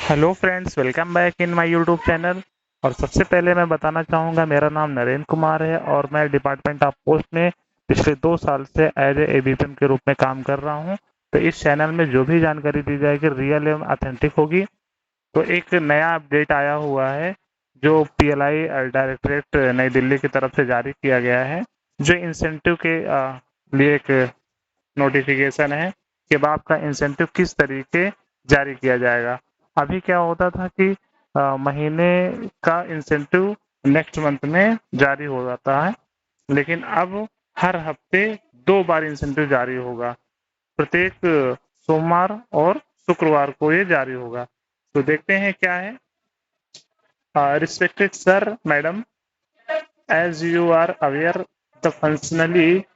Hello friends, welcome back in my YouTube channel. और सबसे पहले मैं बताना चाहूँगा, मेरा नाम नरेंद्र कुमार है और मैं डिपार्टमेंट ऑफ पोस्ट में पिछले 2 साल से एज ए एबीपीएम के रूप में काम कर रहा हूँ। तो इस चैनल में जो भी जानकारी दी जाएगी रियल एवं ऑथेंटिक होगी। तो एक नया अपडेट आया हुआ है जो पीएलआई डायरेक्टरेट नई दिल्ली की तरफ से जारी किया गया है, जो इंसेंटिव के लिए एक नोटिफिकेशन है कि अब आपका इंसेंटिव किस तरीके जारी किया जाएगा। अभी क्या होता था कि महीने का इंसेंटिव नेक्स्ट मंथ में जारी हो जाता है, लेकिन अब हर हफ्ते 2 बार इंसेंटिव जारी होगा। प्रत्येक सोमवार और शुक्रवार को ये जारी होगा। तो देखते हैं क्या है। Respected sir, madam, as you are aware, the functionally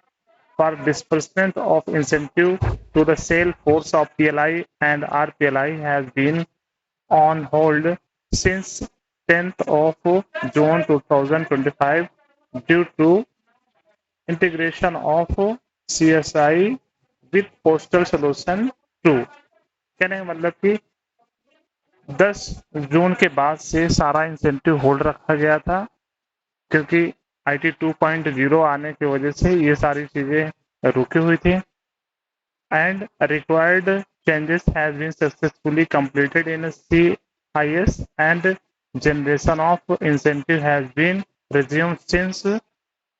for disbursement of incentive to the sale force of PLI and RPLI has been on hold since 10th of June 2025 due to integration of CSI with Postal Solution 2। कहने का मतलब कि 10 जून के बाद से सारा incentive hold रखा गया था, क्योंकि आईटी 2.0 आने की वजह से ये सारी चीजें रुकी हुई थी। And required changes has been successfully completed in CIS and generation of incentive has been resumed since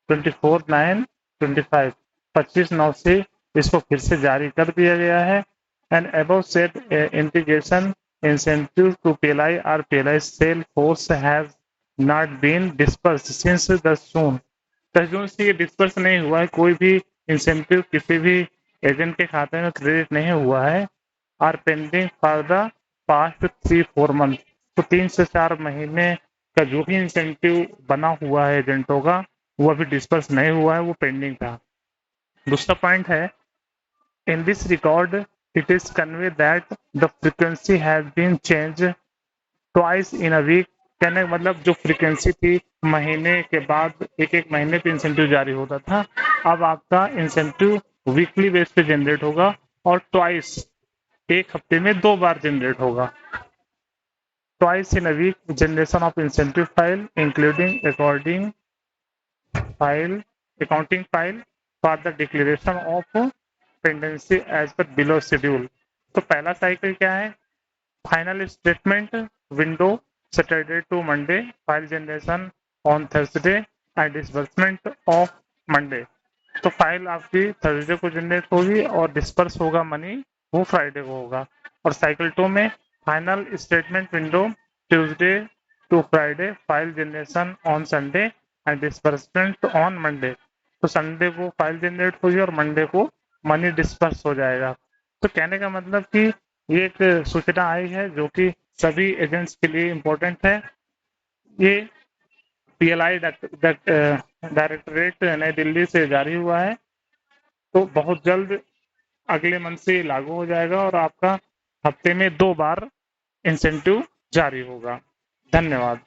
24/9/25। 25/9 से इसको फिर से जारी कर दिया गया है। And above said integration incentive to PLI or PLI sale force has not been dispersed since 10 जून। 10 जून से ये डिस्पर्स नहीं हुआ है, कोई भी इंसेंटिव किसी भी एजेंट के खाते में क्रेडिट नहीं हुआ है। Are pending for the past 3-4 month. तो 3 से 4 महीने का जो भी इंसेंटिव बना हुआ है एजेंटों का, वो अभी डिस्पर्स नहीं हुआ है, वो पेंडिंग था। दूसरा पॉइंट है, in this record it is convey that the frequency has been change twice in a week. कहने का मतलब जो फ्रीक्वेंसी थी, महीने के बाद एक एक महीने पे इंसेंटिव जारी होता था, अब आपका इंसेंटिव वीकली बेस पे जनरेट होगा और ट्वाइस, एक हफ्ते में 2 बार जनरेट होगा। Twice in a week generation of incentive file including file accounting file for the declaration of pendency as per below schedule. तो पहला साइकिल क्या है? Final statement window Saturday to Monday, file generation on Thursday and disbursement of Monday. तो file आपकी Thursday को generate होगी और disperse होगा मनी वो फ्राइडे को होगा। और साइकिल 2 में final statement window Tuesday to Friday, file generation on Sunday and disbursement on Monday. तो संडे को फाइल जनरेट होगी और मंडे को मनी डिस्पर्स हो जाएगा। तो कहने का मतलब कि ये एक सूचना आई है जो कि सभी एजेंट्स के लिए इम्पोर्टेंट है। ये पीएलआई डायरेक्टरेट नई दिल्ली से जारी हुआ है, तो बहुत जल्द अगले मंथ से लागू हो जाएगा और आपका हफ्ते में 2 बार इंसेंटिव जारी होगा। धन्यवाद।